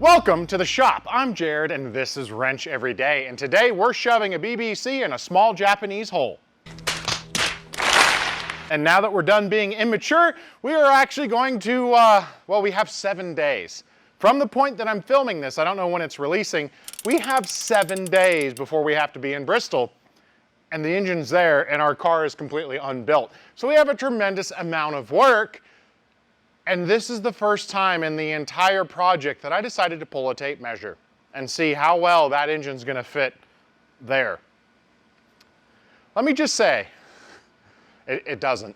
Welcome to the shop. I'm Jared and this is Wrench Every Day, and today we're shoving a BBC in a small Japanese hole. And now that we're done being immature, we are actually going to, well, we have 7 days. From the point that I'm filming this, I don't know when it's releasing, we have 7 days before we have to be in Bristol. And the engine's there and our car is completely unbuilt. So we have a tremendous amount of work. And this is the first time in the entire project that I decided to pull a tape measure and see how well that engine's gonna fit there. Let me just say, it doesn't.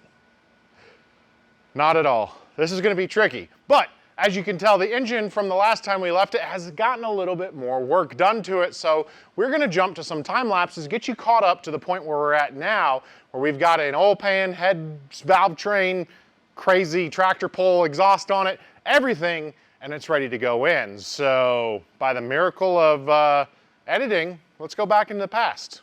Not at all. This is gonna be tricky. But as you can tell, the engine from the last time we left it has gotten a little bit more work done to it. So we're gonna jump to some time lapses, get you caught up to the point where we're at now, where we've got an oil pan, head valve train, crazy tractor pull exhaust on it, everything, and it's ready to go in. So by the miracle of editing, let's go back into the past.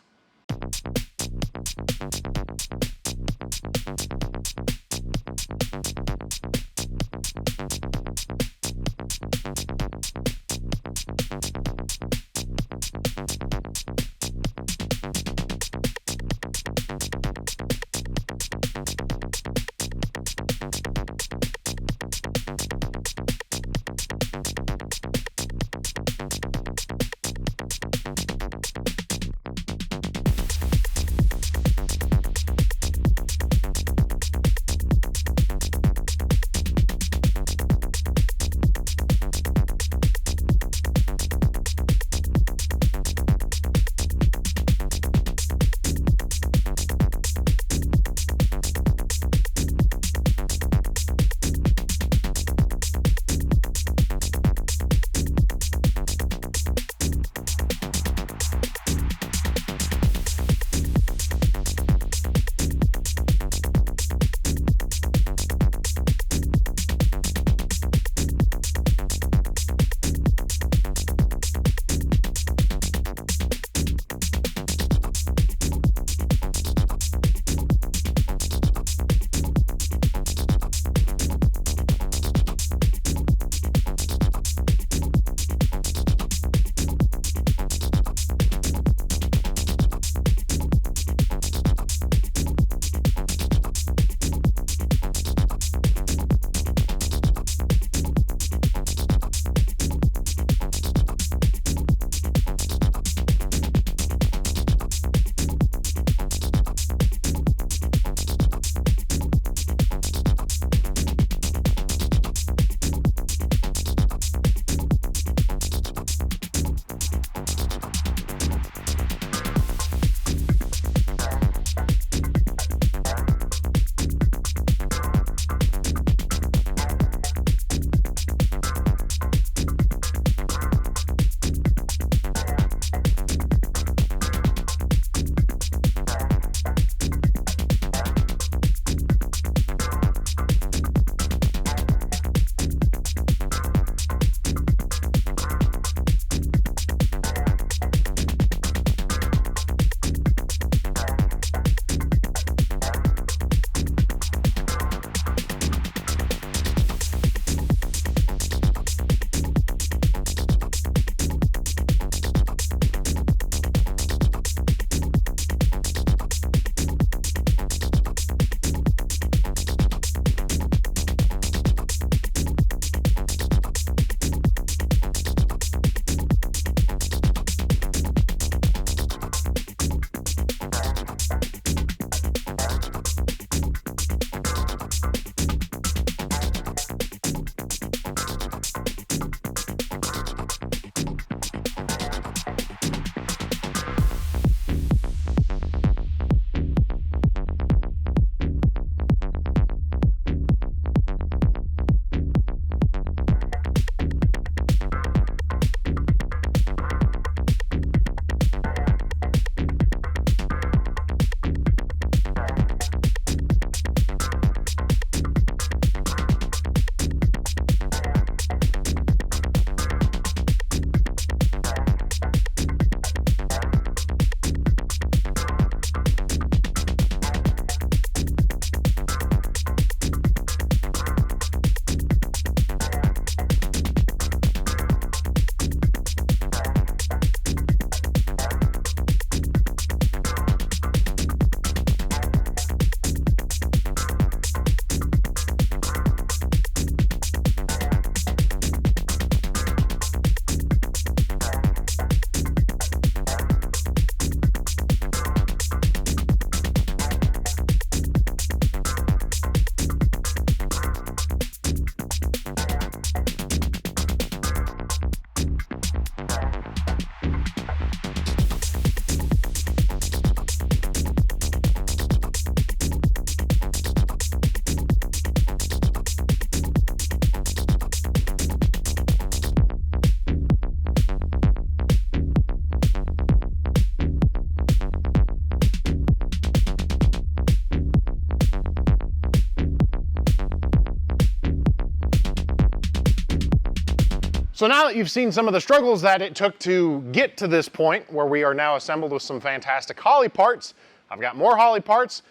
So now that you've seen some of the struggles that it took to get to this point where we are now assembled with some fantastic Holley parts, I've got more Holley parts.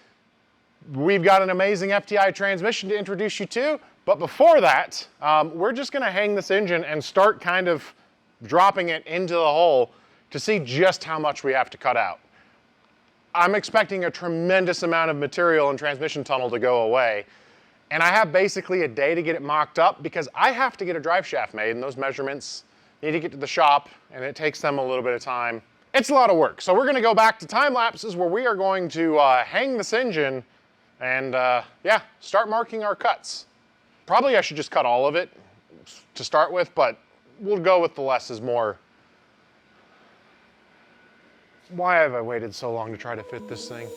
We've got an amazing Fti transmission to introduce you to, but before that, we're just gonna hang this engine and start kind of dropping it into the hole to see just how much we have to cut out. I'm expecting a tremendous amount of material and transmission tunnel to go away. And I have basically a day to get it mocked up because I have to get a drive shaft made, and those measurements need to get to the shop, and it takes them a little bit of time. It's a lot of work. So we're gonna go back to time lapses where we are going to hang this engine and yeah, start marking our cuts. Probably I should just cut all of it to start with, but we'll go with the less is more. Why have I waited so long to try to fit this thing?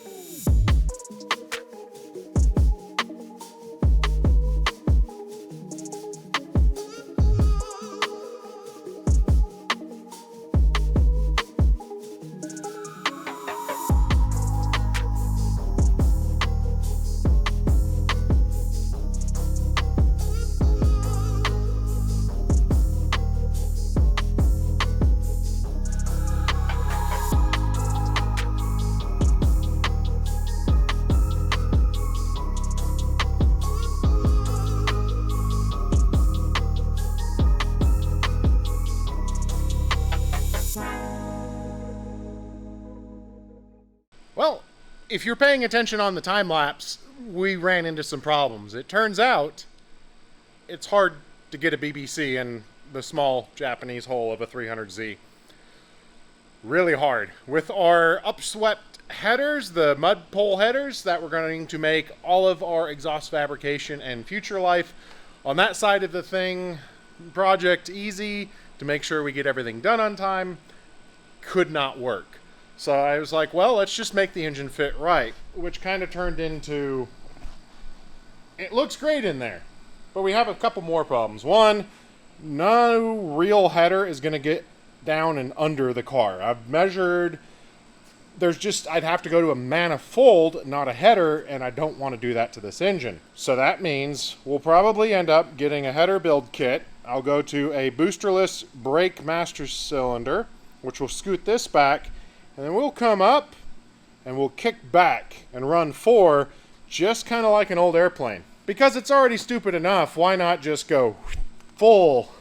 Well, if you're paying attention on the time lapse, we ran into some problems. It turns out it's hard to get a BBC in the small Japanese hole of a 300Z. Really hard. With our upswept headers, the mud pole headers that we're going to make all of our exhaust fabrication and future life on that side of the thing, project easy to make sure we get everything done on time, could not work. So I was like, well, let's just make the engine fit right, which kind of turned into, it looks great in there, but we have a couple more problems. One, no real header is going to get down and under the car. I've measured, I'd have to go to a manifold, not a header, and I don't want to do that to this engine. So that means we'll probably end up getting a header build kit. I'll go to a boosterless brake master cylinder, which will scoot this back, and then we'll come up and we'll kick back and run 4, just kind of like an old airplane. Because it's already stupid enough, why not just go full?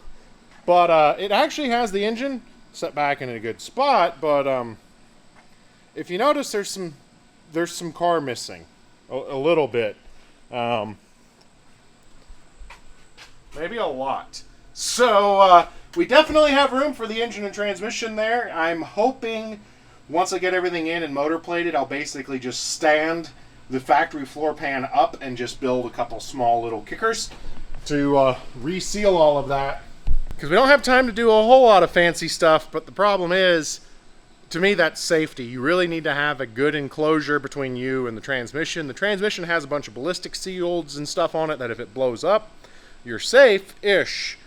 But it actually has the engine set back in a good spot, but if you notice, there's some car missing a little bit. Maybe a lot. So we definitely have room for the engine and transmission there. I'm hoping once I get everything in and motor plated, I'll basically just stand the factory floor pan up and just build a couple small little kickers to reseal all of that. Because we don't have time to do a whole lot of fancy stuff, but the problem is, to me, that's safety. You really need to have a good enclosure between you and the transmission. The transmission has a bunch of ballistic seals and stuff on it that if it blows up, you're safe-ish.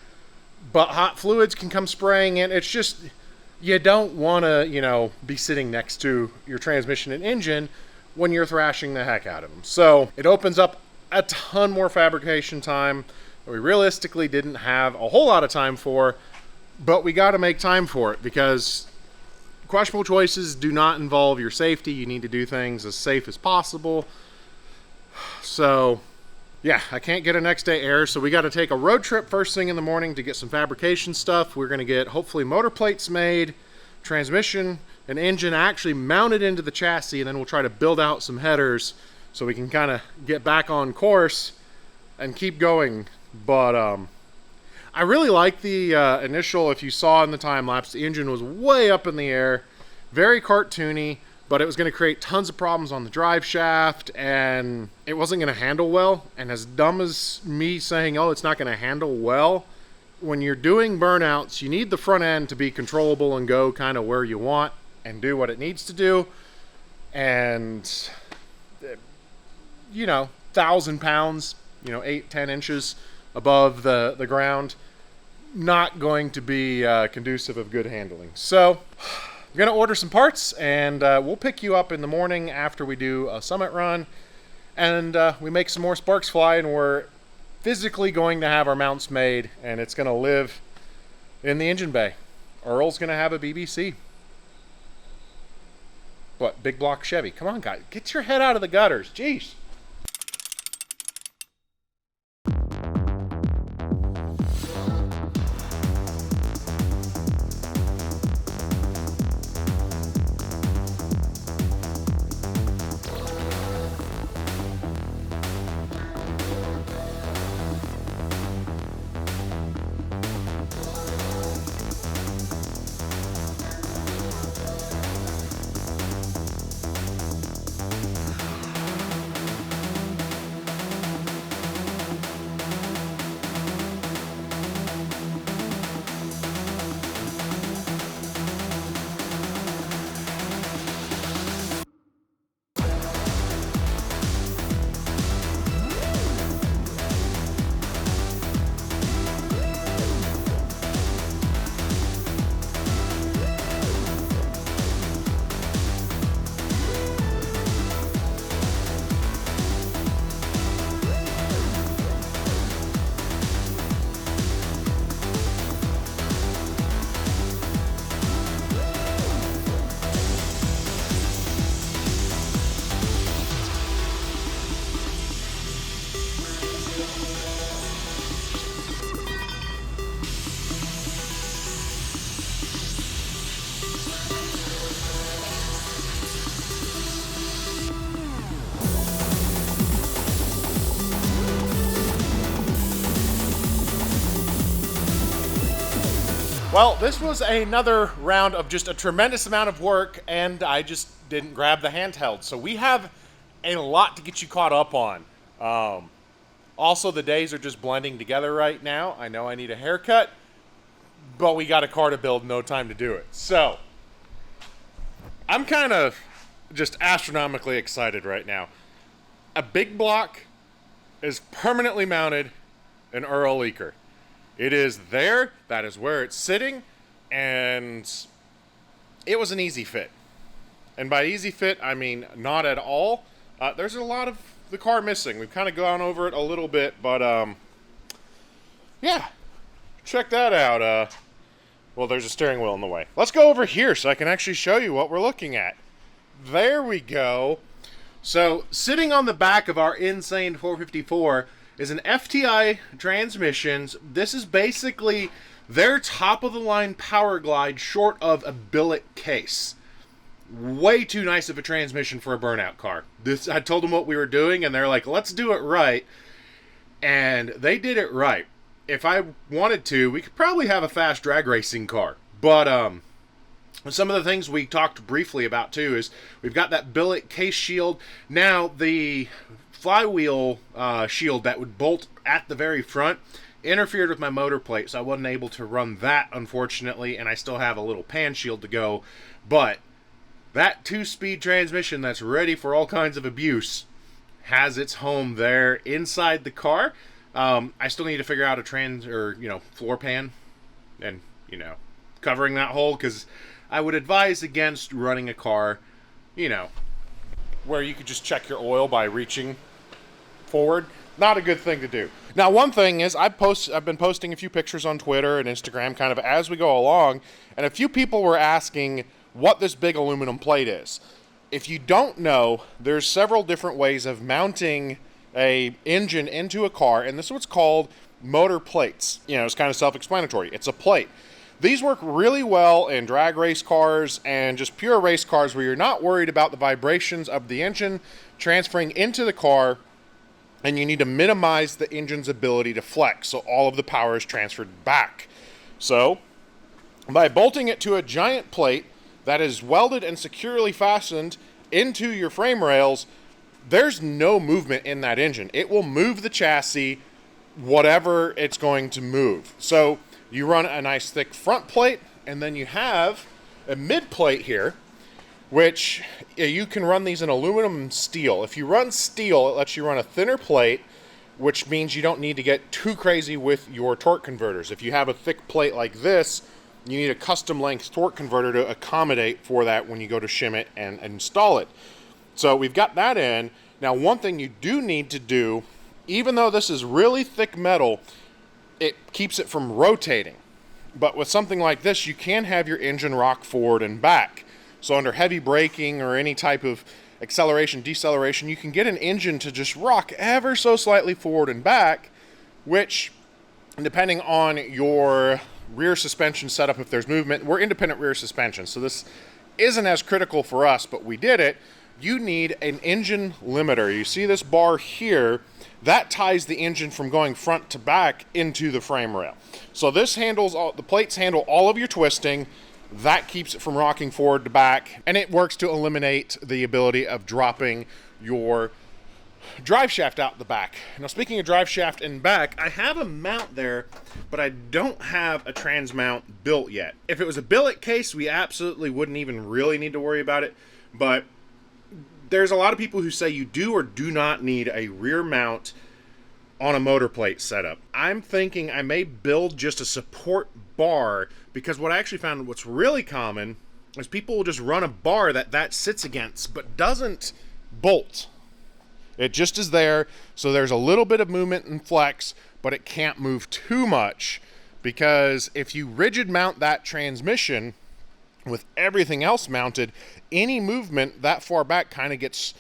But hot fluids can come spraying in. It's just, you don't want to, be sitting next to your transmission and engine when you're thrashing the heck out of them. So it opens up a ton more fabrication time that we realistically didn't have a whole lot of time for, but we got to make time for it because questionable choices do not involve your safety. You need to do things as safe as possible. So yeah, I can't get a next day air, so we got to take a road trip first thing in the morning to get some fabrication stuff. We're going to get hopefully motor plates made, transmission and engine actually mounted into the chassis, and then we'll try to build out some headers so we can kind of get back on course and keep going. But I really like the initial, if you saw in the time lapse, the engine was way up in the air, very cartoony, but it was going to create tons of problems on the drive shaft, and it wasn't going to handle well. And as dumb as me saying, oh, it's not going to handle well, when you're doing burnouts, you need the front end to be controllable and go kind of where you want and do what it needs to do. And, 1,000 pounds, 8-10 inches above the ground, not going to be conducive of good handling. So I'm going to order some parts, and we'll pick you up in the morning after we do a summit run, and we make some more sparks fly, and we're physically going to have our mounts made, and it's going to live in the engine bay. Earl's going to have a BBC. What, big block Chevy? Come on, guys. Get your head out of the gutters. Jeez. Well, this was another round of just a tremendous amount of work, and I just didn't grab the handheld. So we have a lot to get you caught up on. Also, the days are just blending together right now. I know I need a haircut, but we got a car to build, no time to do it. So, I'm kind of just astronomically excited right now. A big block is permanently mounted in Earl Leaker. It is there, that is where it's sitting, and it was an easy fit. And by easy fit, I mean not at all. There's a lot of the car missing. We've kind of gone over it a little bit, but yeah, check that out. Well, there's a steering wheel in the way. Let's go over here so I can actually show you what we're looking at. There we go. So, sitting on the back of our insane 454 is an Fti Transmissions. This is basically their top-of-the-line power glide short of a billet case. Way too nice of a transmission for a burnout car. I told them what we were doing, and they're like, let's do it right. And they did it right. If I wanted to, we could probably have a fast drag racing car. But some of the things we talked briefly about, too, is we've got that billet case shield. Now, the flywheel shield that would bolt at the very front interfered with my motor plate, so I wasn't able to run that, unfortunately, and I still have a little pan shield to go. But that 2-speed transmission that's ready for all kinds of abuse has its home there inside the car. I still need to figure out a floor pan and, covering that hole, because I would advise against running a car, where you could just check your oil by reaching forward. Not a good thing to do. Now, one thing is I've been posting a few pictures on Twitter and Instagram kind of as we go along, and a few people were asking what this big aluminum plate is. If you don't know, there's several different ways of mounting a engine into a car, and this is what's called motor plates. It's kind of self-explanatory. It's a plate. These work really well in drag race cars and just pure race cars where you're not worried about the vibrations of the engine transferring into the car, and you need to minimize the engine's ability to flex, so all of the power is transferred back. So, by bolting it to a giant plate that is welded and securely fastened into your frame rails, there's no movement in that engine. It will move the chassis, whatever it's going to move. So, you run a nice thick front plate, and then you have a mid plate here, which you can run these in aluminum and steel. If you run steel, it lets you run a thinner plate, which means you don't need to get too crazy with your torque converters. If you have a thick plate like this, you need a custom length torque converter to accommodate for that when you go to shim it and install it. So we've got that in. Now, one thing you do need to do, even though this is really thick metal, it keeps it from rotating. But with something like this, you can have your engine rock forward and back. So under heavy braking or any type of acceleration, deceleration, you can get an engine to just rock ever so slightly forward and back, which, depending on your rear suspension setup, if there's movement, we're independent rear suspension, so this isn't as critical for us, but we did it. You need an engine limiter. You see this bar here, that ties the engine from going front to back into the frame rail. So this handles the plates handle all of your twisting. That keeps it from rocking forward to back, and it works to eliminate the ability of dropping your drive shaft out the back. Now, speaking of drive shaft and back, I have a mount there, but I don't have a trans mount built yet. If it was a billet case, we absolutely wouldn't even really need to worry about it, but there's a lot of people who say you do or do not need a rear mount on a motor plate setup. I'm thinking I may build just a support bar, because what I actually found, what's really common is people will just run a bar that sits against but doesn't bolt. It just is there, so there's a little bit of movement and flex, but it can't move too much, because if you rigid mount that transmission with everything else mounted, any movement that far back kind of gets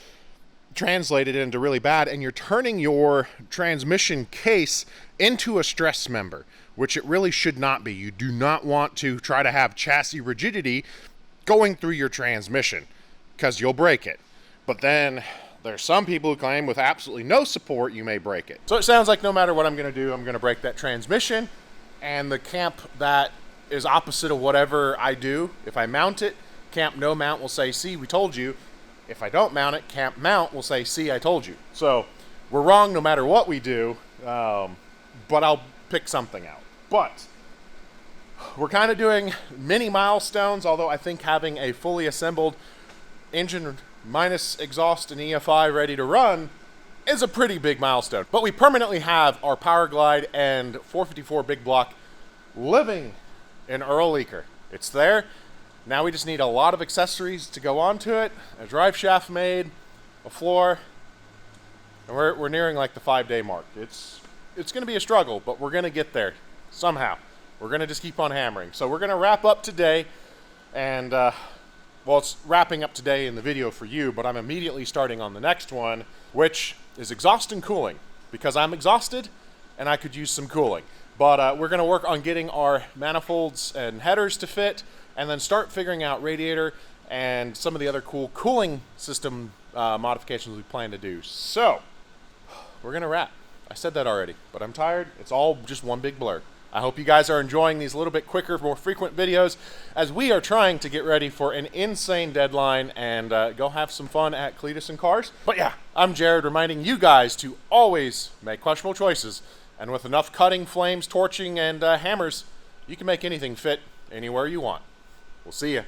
translated into really bad, and you're turning your transmission case into a stress member, which it really should not be. You do not want to try to have chassis rigidity going through your transmission, because you'll break it. But then there's some people who claim with absolutely no support you may break it. So it sounds like no matter what I'm going to do, I'm going to break that transmission, and the camp that is opposite of whatever I do, if I mount it, camp no mount will say, see, we told you. If I don't mount it, camp mount will say, see, I told you. So we're wrong no matter what we do, but I'll pick something out. But we're kind of doing mini milestones, although I think having a fully assembled engine minus exhaust and EFI ready to run is a pretty big milestone. But we permanently have our Power Glide and 454 big block living in Earl Leaker. It's there. Now we just need a lot of accessories to go onto it, a drive shaft made, a floor, and we're nearing like the 5-day mark. It's going to be a struggle, but we're going to get there somehow. We're going to just keep on hammering. So we're going to wrap up today, and well, it's wrapping up today in the video for you, but I'm immediately starting on the next one, which is exhaust and cooling, because I'm exhausted and I could use some cooling. But we're going to work on getting our manifolds and headers to fit, and then start figuring out radiator and some of the other cool cooling system modifications we plan to do. So we're going to wrap. I said that already, but I'm tired. It's all just one big blur. I hope you guys are enjoying these a little bit quicker, more frequent videos, as we are trying to get ready for an insane deadline and go have some fun at Cletus and Cars. But yeah, I'm Jared, reminding you guys to always make questionable choices, and with enough cutting, flames, torching, and hammers, you can make anything fit anywhere you want. We'll see you.